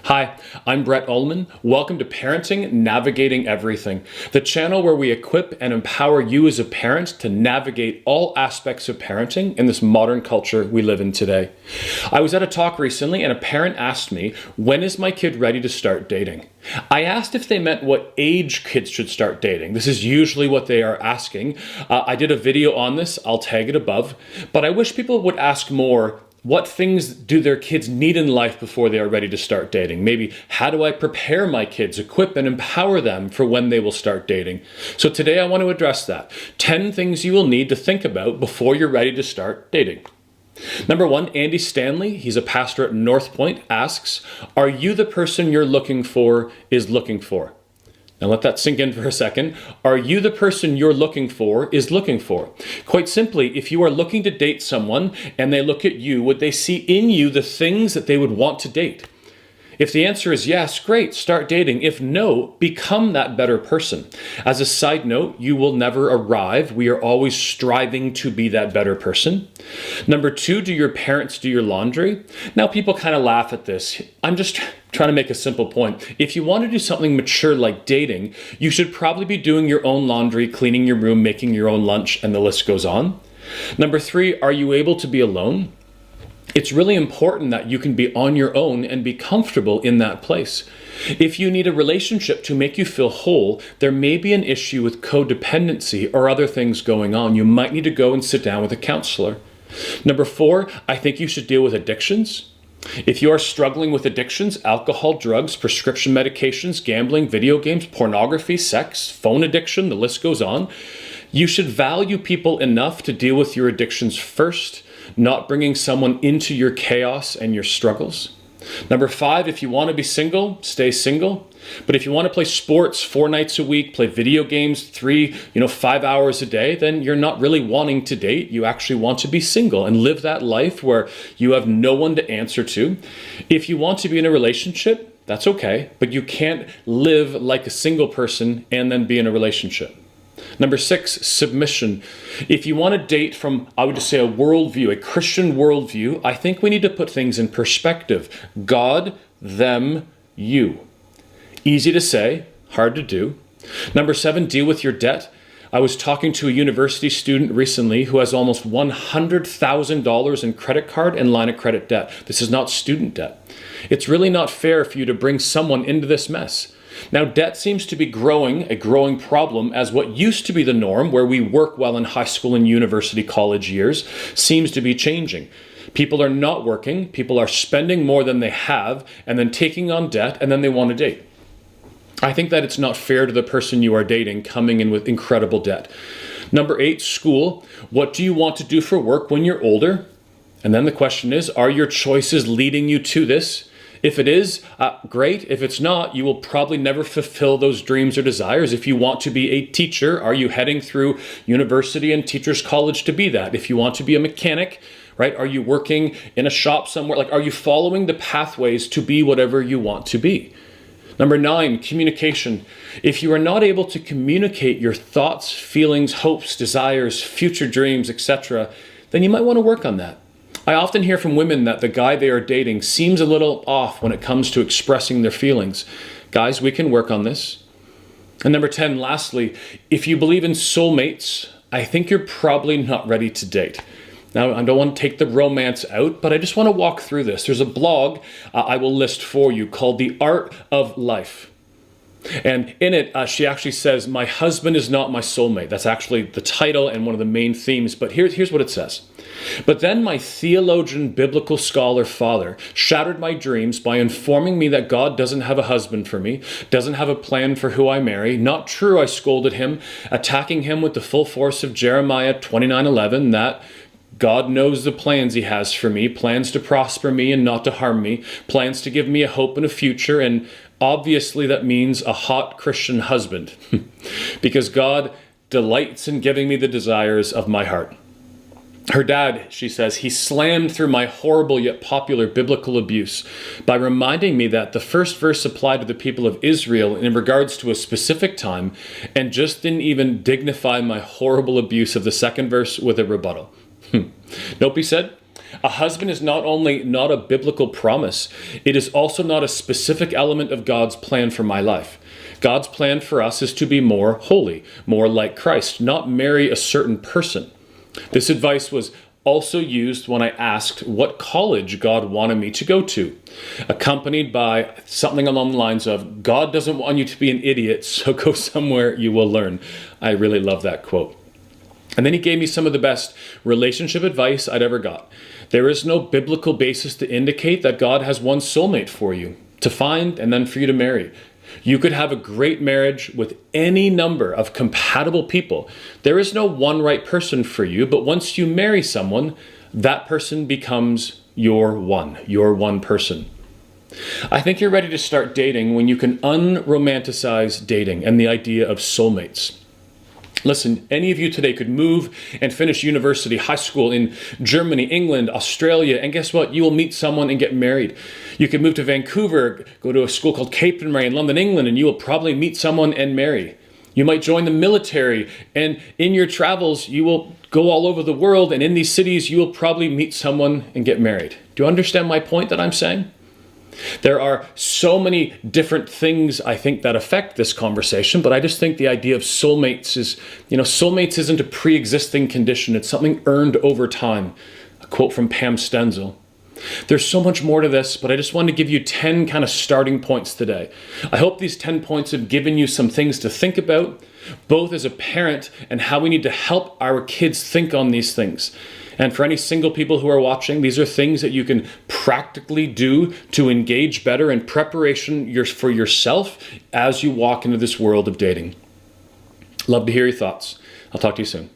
Hi, I'm Brett Ullman. Welcome to Parenting Navigating Everything, the channel where we equip and empower you as a parent to navigate all aspects of parenting in this modern culture we live in today. I was at a talk recently and a parent asked me, when is my kid ready to start dating? I asked if they meant what age kids should start dating. This is usually what they are asking. I did a video on this, I'll tag it above, but I wish people would ask more, what things do their kids need in life before they are ready to start dating? Maybe, how do I prepare my kids, equip and empower them for when they will start dating? So today I want to address that. 10 things you will need to think about before you're ready to start dating. Number 1, Andy Stanley, he's a pastor at North Point, asks, are you the person you're looking for is looking for? Now let that sink in for a second. Are you the person you're looking for is looking for? Quite simply, if you are looking to date someone and they look at you, would they see in you the things that they would want to date? If the answer is yes, great, start dating. If no, become that better person. As a side note, you will never arrive. We are always striving to be that better person. Number 2, do your parents do your laundry? Now people kind of laugh at this. I'm just trying to make a simple point. If you want to do something mature like dating, you should probably be doing your own laundry, cleaning your room, making your own lunch, and the list goes on. Number 3, are you able to be alone? It's really important that you can be on your own and be comfortable in that place. If you need a relationship to make you feel whole, there may be an issue with codependency or other things going on. You might need to go and sit down with a counselor. Number 4, I think you should deal with addictions. If you are struggling with addictions, alcohol, drugs, prescription medications, gambling, video games, pornography, sex, phone addiction, the list goes on, you should value people enough to deal with your addictions first, not bringing someone into your chaos and your struggles. Number 5, if you want to be single, stay single. But if you want to play sports 4 nights a week, play video games 5 hours a day, then you're not really wanting to date. You actually want to be single and live that life where you have no one to answer to. If you want to be in a relationship, that's okay, but you can't live like a single person and then be in a relationship. Number 6, submission. If you want to date from, I would just say, a worldview, a Christian worldview, I think we need to put things in perspective. God, them, you. Easy to say, hard to do. Number 7, deal with your debt. I was talking to a university student recently who has almost $100,000 in credit card and line of credit debt. This is not student debt. It's really not fair for you to bring someone into this mess. Now, debt seems to be a growing problem, as what used to be the norm, where we work well in high school and university college years, seems to be changing. People are not working, people are spending more than they have, and then taking on debt, and then they want to date. I think that it's not fair to the person you are dating coming in with incredible debt. Number 8, school. What do you want to do for work when you're older? And then the question is, are your choices leading you to this? If it is, great. If it's not, you will probably never fulfill those dreams or desires. If you want to be a teacher, are you heading through university and teachers college to be that? If you want to be a mechanic, right, are you working in a shop somewhere? Like, are you following the pathways to be whatever you want to be? Number 9, communication. If you are not able to communicate your thoughts, feelings, hopes, desires, future dreams, etc., then you might want to work on that. I often hear from women that the guy they are dating seems a little off when it comes to expressing their feelings. Guys, we can work on this. And number 10, lastly, if you believe in soulmates, I think you're probably not ready to date. Now, I don't want to take the romance out, but I just want to walk through this. There's a blog I will list for you called The Art of Life. And in it, she actually says, my husband is not my soulmate. That's actually the title and one of the main themes, but here's what it says. But then my theologian, biblical scholar father shattered my dreams by informing me that God doesn't have a husband for me, doesn't have a plan for who I marry. Not true, I scolded him, attacking him with the full force of Jeremiah 29:11, that God knows the plans he has for me, plans to prosper me and not to harm me, plans to give me a hope and a future, and obviously that means a hot Christian husband, because God delights in giving me the desires of my heart. Her dad, she says, he slammed through my horrible yet popular biblical abuse by reminding me that the first verse applied to the people of Israel in regards to a specific time, and just didn't even dignify my horrible abuse of the second verse with a rebuttal. Nope, he said, A husband is not only not a biblical promise, it is also not a specific element of God's plan for my life. God's plan for us is to be more holy, more like Christ, not marry a certain person. This advice was also used when I asked what college God wanted me to go to, accompanied by something along the lines of, God doesn't want you to be an idiot, so go somewhere you will learn. I really love that quote. And then he gave me some of the best relationship advice I'd ever got. There is no biblical basis to indicate that God has one soulmate for you to find and then for you to marry. You could have a great marriage with any number of compatible people. There is no one right person for you, but once you marry someone, that person becomes your one person. I think you're ready to start dating when you can unromanticize dating and the idea of soulmates. Listen, any of you today could move and finish university, high school in Germany, England, Australia, and guess what? You will meet someone and get married. You could move to Vancouver, go to a school called Cape Mary in London, England, and you will probably meet someone and marry. You might join the military, and in your travels, you will go all over the world, and in these cities, you will probably meet someone and get married. Do you understand my point that I'm saying? There are so many different things, I think, that affect this conversation, but I just think the idea of soulmates is, soulmates isn't a pre-existing condition. It's something earned over time. A quote from Pam Stenzel. There's so much more to this, but I just wanted to give you 10 kind of starting points today. I hope these 10 points have given you some things to think about, both as a parent and how we need to help our kids think on these things. And for any single people who are watching, these are things that you can practically do to engage better in preparation for yourself as you walk into this world of dating. Love to hear your thoughts. I'll talk to you soon.